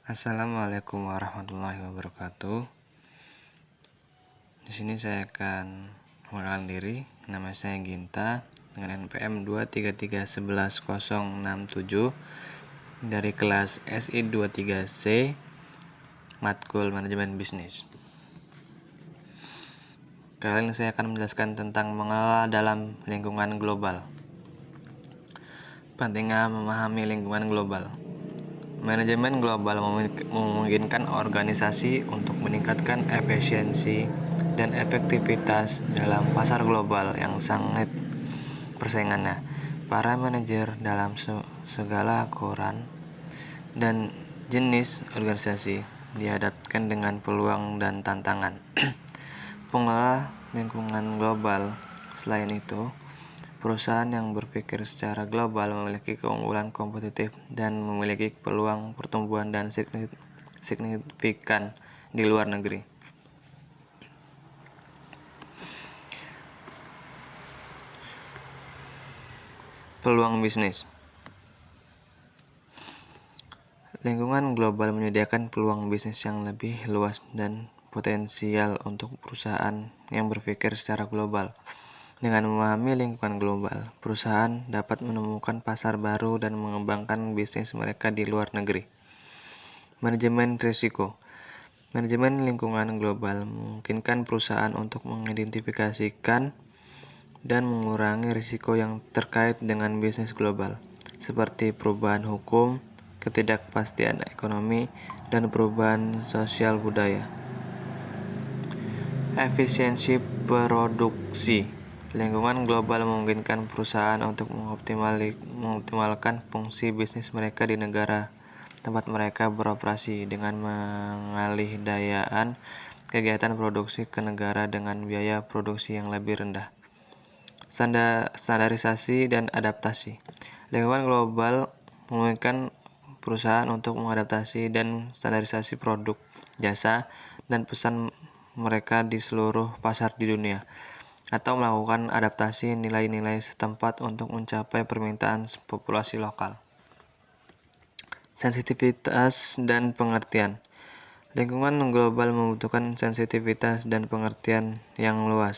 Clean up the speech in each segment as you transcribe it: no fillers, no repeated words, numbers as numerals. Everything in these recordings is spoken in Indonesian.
Assalamualaikum warahmatullahi wabarakatuh. Di sini saya akan mengenalkan diri. Nama saya Ginta dengan NPM 233111067 dari kelas SI 23C Matkul Manajemen Bisnis. Kali ini saya akan menjelaskan tentang mengelola dalam lingkungan global. Pentingnya memahami lingkungan global. Manajemen global memungkinkan organisasi untuk meningkatkan efisiensi dan efektivitas dalam pasar global yang sangat persaingannya. Para manajer dalam segala ukuran dan jenis organisasi dihadapkan dengan peluang dan tantangan. Pengelola lingkungan global. Selain itu, perusahaan yang berpikir secara global memiliki keunggulan kompetitif dan memiliki peluang pertumbuhan dan signifikan di luar negeri. Peluang bisnis. Lingkungan global menyediakan peluang bisnis yang lebih luas dan potensial untuk perusahaan yang berpikir secara global. Dengan memahami lingkungan global, perusahaan dapat menemukan pasar baru dan mengembangkan bisnis mereka di luar negeri. Manajemen risiko. Manajemen lingkungan global memungkinkan perusahaan untuk mengidentifikasikan dan mengurangi risiko yang terkait dengan bisnis global, seperti perubahan hukum, ketidakpastian ekonomi, dan perubahan sosial budaya. Efisiensi produksi. Lingkungan global memungkinkan perusahaan untuk mengoptimalkan fungsi bisnis mereka di negara tempat mereka beroperasi dengan mengalihdayakan kegiatan produksi ke negara dengan biaya produksi yang lebih rendah. Standarisasi dan adaptasi. Lingkungan global memungkinkan perusahaan untuk mengadaptasi dan standarisasi produk, jasa, dan pesan mereka di seluruh pasar di dunia, atau melakukan adaptasi nilai-nilai setempat untuk mencapai permintaan populasi lokal. Sensitivitas dan pengertian. Lingkungan global membutuhkan sensitivitas dan pengertian yang luar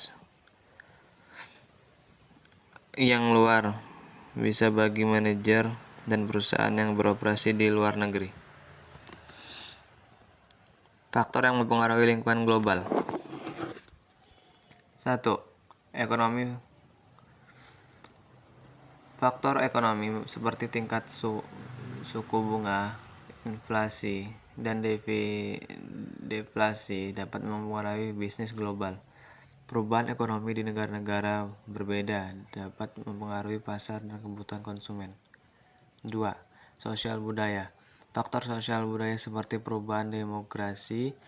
bisa bagi manajer dan perusahaan yang beroperasi di luar negeri. Faktor yang mempengaruhi lingkungan global. 1. Ekonomi. Faktor ekonomi seperti tingkat suku bunga, inflasi, dan deflasi dapat mempengaruhi bisnis global. Perubahan ekonomi di negara-negara berbeda dapat mempengaruhi pasar dan kebutuhan konsumen. 2. Sosial budaya. Faktor sosial budaya seperti perubahan demografi,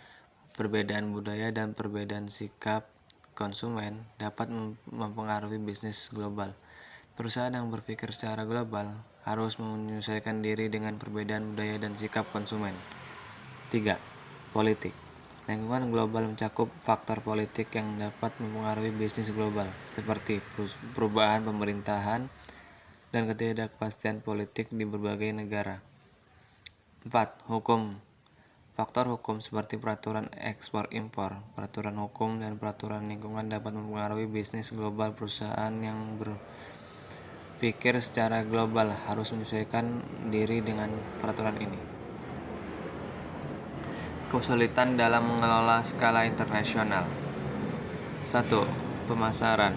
perbedaan budaya, dan perbedaan sikap konsumen dapat mempengaruhi bisnis global. Perusahaan yang berpikir secara global harus menyesuaikan diri dengan perbedaan budaya dan sikap konsumen. 3. Politik. Lingkungan global mencakup faktor politik yang dapat mempengaruhi bisnis global, seperti perubahan pemerintahan dan ketidakpastian politik di berbagai negara. 4. Hukum. Faktor hukum seperti peraturan ekspor-impor, peraturan hukum, dan peraturan lingkungan dapat mempengaruhi bisnis global. Perusahaan yang berpikir secara global harus menyesuaikan diri dengan peraturan ini. Kesulitan dalam mengelola skala internasional. 1. Pemasaran.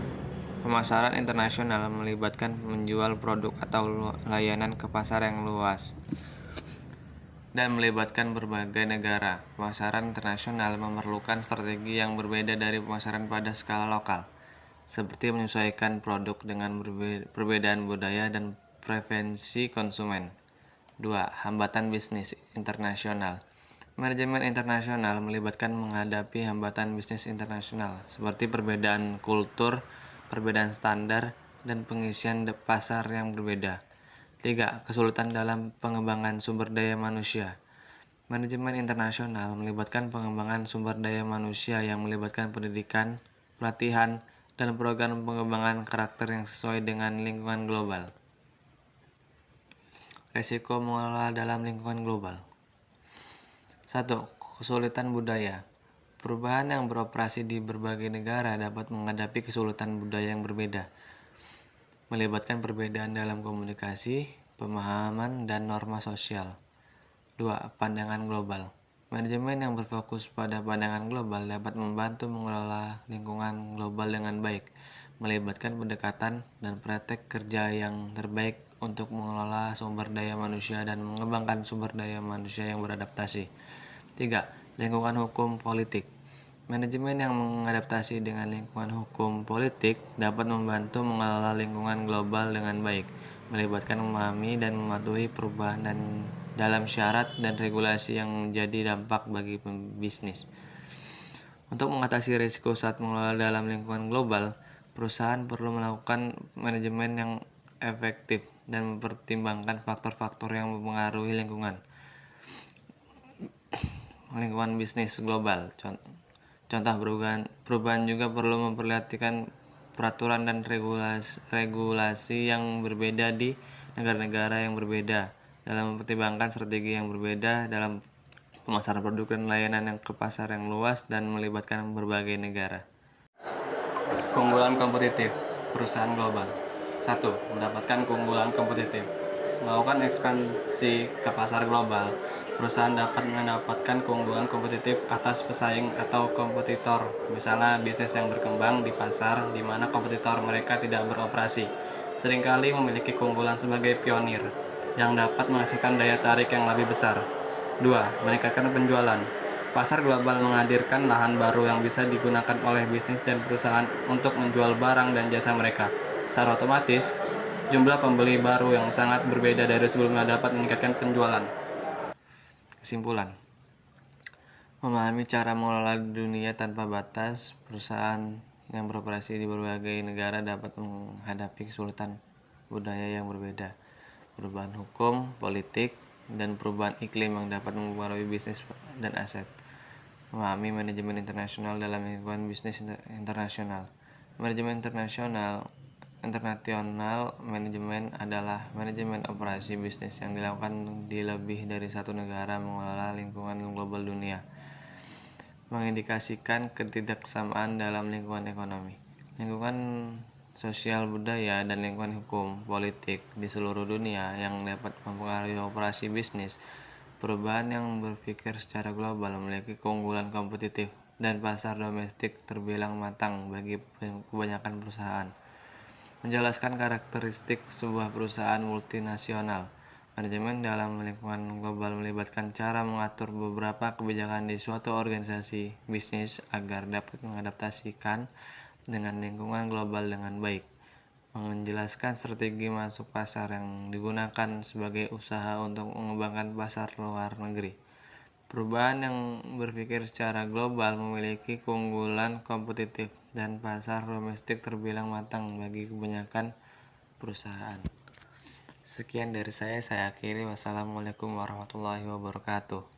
Pemasaran internasional melibatkan menjual produk atau layanan ke pasar yang luas dan melibatkan berbagai negara. Pemasaran internasional memerlukan strategi yang berbeda dari pemasaran pada skala lokal, seperti menyesuaikan produk dengan perbedaan budaya dan preferensi konsumen. 2. Hambatan bisnis internasional. Manajemen internasional melibatkan menghadapi hambatan bisnis internasional, seperti perbedaan kultur, perbedaan standar, dan pengisian pasar yang berbeda. 3. Kesulitan dalam pengembangan sumber daya manusia. Manajemen internasional melibatkan pengembangan sumber daya manusia yang melibatkan pendidikan, pelatihan, dan program pengembangan karakter yang sesuai dengan lingkungan global. Risiko mengelola dalam lingkungan global. 1. Kesulitan budaya. Perubahan yang beroperasi di berbagai negara dapat menghadapi kesulitan budaya yang berbeda, melibatkan perbedaan dalam komunikasi, pemahaman, dan norma sosial. 2. Pandangan global. Manajemen yang berfokus pada pandangan global dapat membantu mengelola lingkungan global dengan baik, melibatkan pendekatan dan praktek kerja yang terbaik untuk mengelola sumber daya manusia dan mengembangkan sumber daya manusia yang beradaptasi. 3. Lingkungan hukum politik. Manajemen yang mengadaptasi dengan lingkungan hukum politik dapat membantu mengelola lingkungan global dengan baik, melibatkan memahami dan mematuhi perubahan dan dalam syarat dan regulasi yang menjadi dampak bagi pembisnis. Untuk mengatasi risiko saat mengelola dalam lingkungan global, perusahaan perlu melakukan manajemen yang efektif dan mempertimbangkan faktor-faktor yang mempengaruhi lingkungan bisnis global. Contoh perubahan juga perlu memperhatikan peraturan dan regulasi yang berbeda di negara-negara yang berbeda, dalam mempertimbangkan strategi yang berbeda dalam pemasaran produk dan layanan yang ke pasar yang luas dan melibatkan berbagai negara. Keunggulan kompetitif perusahaan global. 1. Mendapatkan keunggulan kompetitif. Melakukan ekspansi ke pasar global, perusahaan dapat mendapatkan keunggulan kompetitif atas pesaing atau kompetitor. Misalnya, bisnis yang berkembang di pasar di mana kompetitor mereka tidak beroperasi, seringkali memiliki keunggulan sebagai pionir, yang dapat menghasilkan daya tarik yang lebih besar. 2. Meningkatkan penjualan. Pasar global menghadirkan lahan baru yang bisa digunakan oleh bisnis dan perusahaan untuk menjual barang dan jasa mereka. Secara otomatis, jumlah pembeli baru yang sangat berbeda dari sebelumnya dapat meningkatkan penjualan. Kesimpulan: memahami cara mengelola dunia tanpa batas, perusahaan yang beroperasi di berbagai negara dapat menghadapi kesulitan budaya yang berbeda, perubahan hukum, politik, dan perubahan iklim yang dapat mempengaruhi bisnis dan aset. Memahami manajemen internasional dalam lingkungan bisnis internasional. Manajemen internasional manajemen adalah manajemen operasi bisnis yang dilakukan di lebih dari satu negara mengelola lingkungan global dunia, mengindikasikan ketidaksamaan dalam lingkungan ekonomi, lingkungan sosial budaya, dan lingkungan hukum politik di seluruh dunia yang dapat mempengaruhi operasi bisnis. Perubahan yang berpikir secara global memiliki keunggulan kompetitif dan pasar domestik terbilang matang bagi kebanyakan perusahaan. Menjelaskan karakteristik sebuah perusahaan multinasional. Manajemen dalam lingkungan global melibatkan cara mengatur beberapa kebijakan di suatu organisasi bisnis agar dapat mengadaptasikan dengan lingkungan global dengan baik. Menjelaskan strategi masuk pasar yang digunakan sebagai usaha untuk mengembangkan pasar luar negeri. Perubahan yang berpikir secara global memiliki keunggulan kompetitif dan pasar domestik terbilang matang bagi kebanyakan perusahaan. Sekian dari saya akhiri. Wassalamualaikum warahmatullahi wabarakatuh.